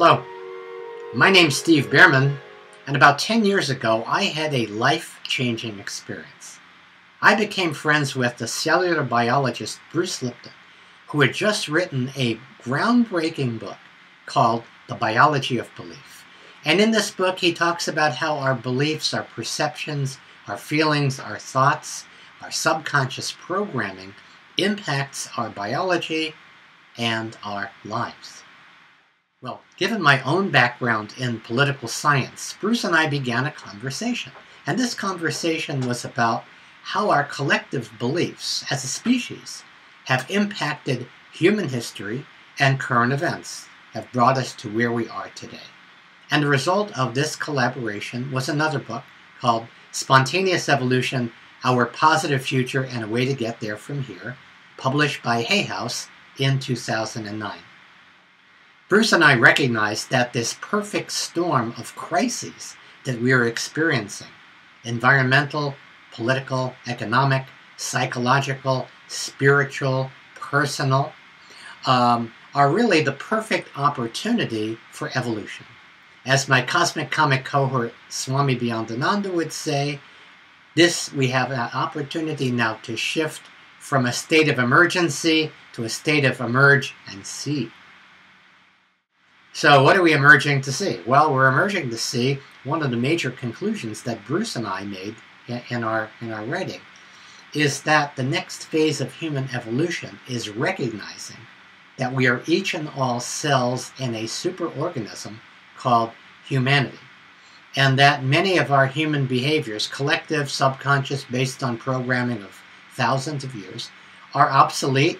Hello, my name's Steve Bhaerman, and about 10 years ago I had a life-changing experience. I became friends with the cellular biologist Bruce Lipton, who had just written a groundbreaking book called The Biology of Belief. And in this book he talks about how our beliefs, our perceptions, our feelings, our thoughts, our subconscious programming impacts our biology and our lives. Well, given my own background in political science, Bruce and I began a conversation. And this conversation was about how our collective beliefs as a species have impacted human history and current events, have brought us to where we are today. And the result of this collaboration was another book called Spontaneous Evolution, Our Positive Future and a Way to Get There From Here, published by Hay House in 2009. Bruce and I recognized that this perfect storm of crises that we are experiencing, environmental, political, economic, psychological, spiritual, personal, are really the perfect opportunity for evolution. As my cosmic comic cohort Swami Bhayandananda would say, we have an opportunity now to shift from a state of emergency to a state of emerge and see. So what are we emerging to see? Well, we're emerging to see one of the major conclusions that Bruce and I made in our writing is that the next phase of human evolution is recognizing that we are each and all cells in a superorganism called humanity, and that many of our human behaviors, collective, subconscious, based on programming of thousands of years, are obsolete.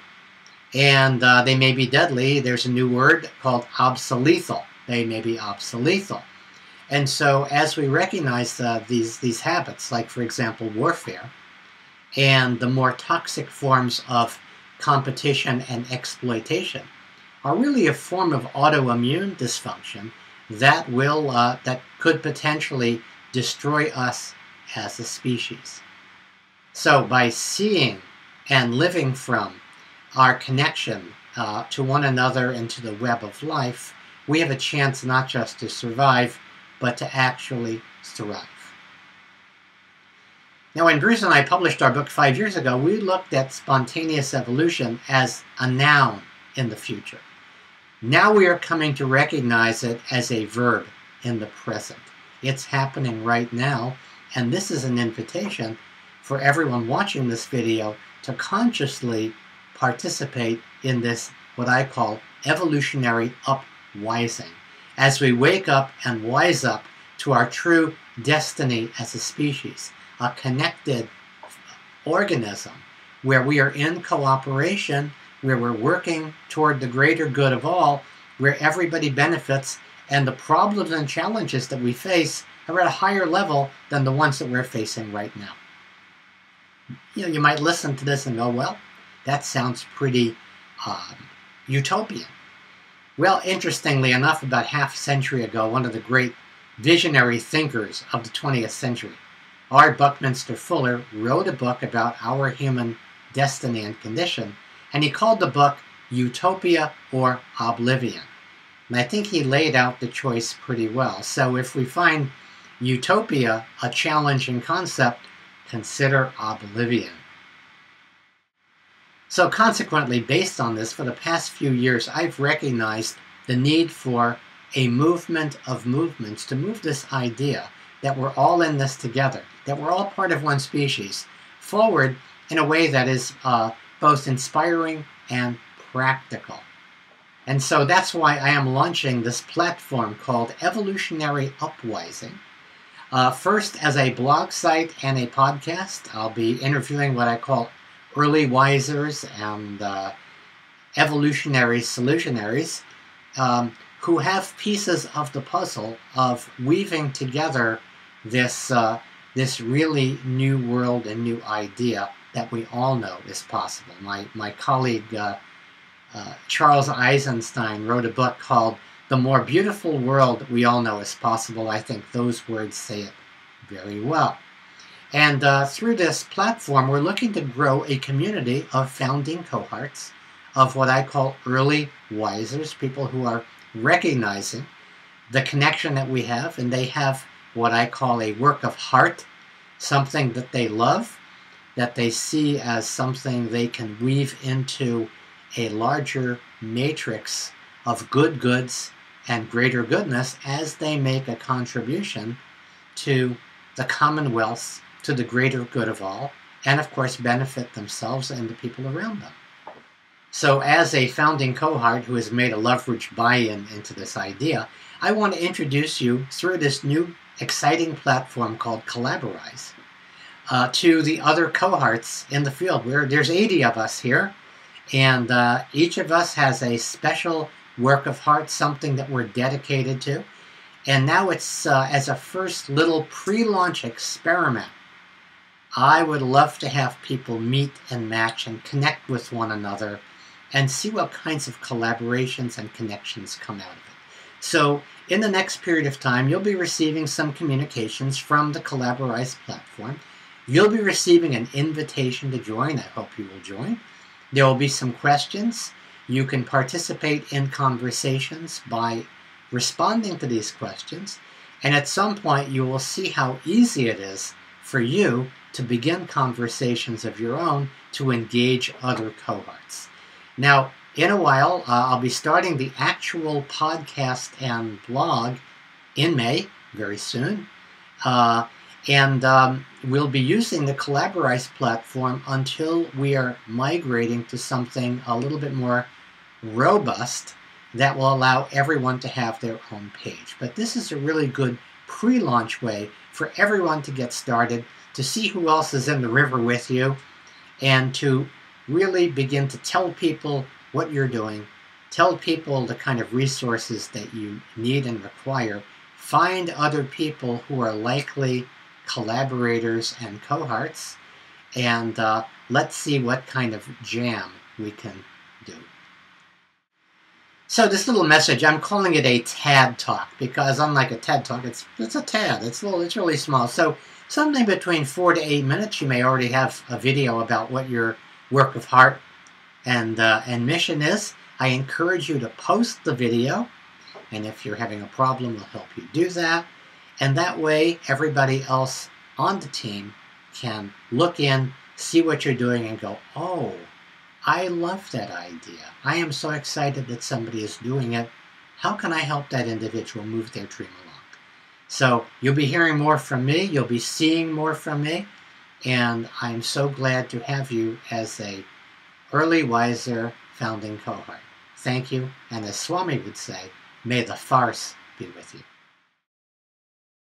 And they may be deadly. There's a new word called obsolethal. They may be obsolethal. And so as we recognize these habits, like, for example, warfare, and the more toxic forms of competition and exploitation, are really a form of autoimmune dysfunction that could potentially destroy us as a species. So by seeing and living from our connection to one another and to the web of life, we have a chance not just to survive, but to actually thrive. Now, when Bruce and I published our book 5 years ago, we looked at spontaneous evolution as a noun in the future. Now we are coming to recognize it as a verb in the present. It's happening right now, and this is an invitation for everyone watching this video to consciously participate in this, what I call, evolutionary upwising, as we wake up and wise up to our true destiny as a species, a connected organism where we are in cooperation, where we're working toward the greater good of all, where everybody benefits, and the problems and challenges that we face are at a higher level than the ones that we're facing right now. You might listen to this and go, well, that sounds pretty utopian. Well, interestingly enough, about half a century ago, one of the great visionary thinkers of the 20th century, R. Buckminster Fuller, wrote a book about our human destiny and condition, and he called the book Utopia or Oblivion. And I think he laid out the choice pretty well. So if we find utopia a challenging concept, consider oblivion. So consequently, based on this, for the past few years, I've recognized the need for a movement of movements to move this idea that we're all in this together, that we're all part of one species, forward in a way that is both inspiring and practical. And so that's why I am launching this platform called Evolutionary Upwising. First as a blog site and a podcast. I'll be interviewing what I call early wisers and evolutionary solutionaries who have pieces of the puzzle of weaving together this really new world and new idea that we all know is possible. My colleague Charles Eisenstein wrote a book called The More Beautiful World We All Know Is Possible. I think those words say it very well. And through this platform, we're looking to grow a community of founding cohorts of what I call early wisers, people who are recognizing the connection that we have, and they have what I call a work of heart, something that they love, that they see as something they can weave into a larger matrix of good goods and greater goodness as they make a contribution to the commonwealth, to the greater good of all, and of course benefit themselves and the people around them. So as a founding cohort who has made a leveraged buy-in into this idea, I want to introduce you through this new exciting platform called Collaborise to the other cohorts in the field. There's 80 of us here, and each of us has a special work of heart, something that we're dedicated to. And now it's as a first little pre-launch experiment. I would love to have people meet and match and connect with one another and see what kinds of collaborations and connections come out of it. So in the next period of time, you'll be receiving some communications from the Collaborise platform. You'll be receiving an invitation to join. I hope you will join. There will be some questions. You can participate in conversations by responding to these questions. And at some point, you will see how easy it is for you to begin conversations of your own to engage other cohorts. Now, in a while, I'll be starting the actual podcast and blog in May, very soon. We'll be using the Collaborise platform until we are migrating to something a little bit more robust that will allow everyone to have their own page. But this is a really good pre-launch way for everyone to get started, to see who else is in the river with you, and to really begin to tell people what you're doing, tell people the kind of resources that you need and require, find other people who are likely collaborators and cohorts, and let's see what kind of jam we can do. So this little message, I'm calling it a TAD Talk, because unlike a TED Talk, it's a TAD. It's really small. So something between 4 to 8 minutes. You may already have a video about what your work of heart and mission is. I encourage you to post the video, and if you're having a problem, we'll help you do that. And that way, everybody else on the team can look in, see what you're doing, and go, oh, I love that idea. I am so excited that somebody is doing it. How can I help that individual move their dream along? So you'll be hearing more from me. You'll be seeing more from me. And I'm so glad to have you as a early wiser founding cohort. Thank you. And as Swami would say, may the farce be with you.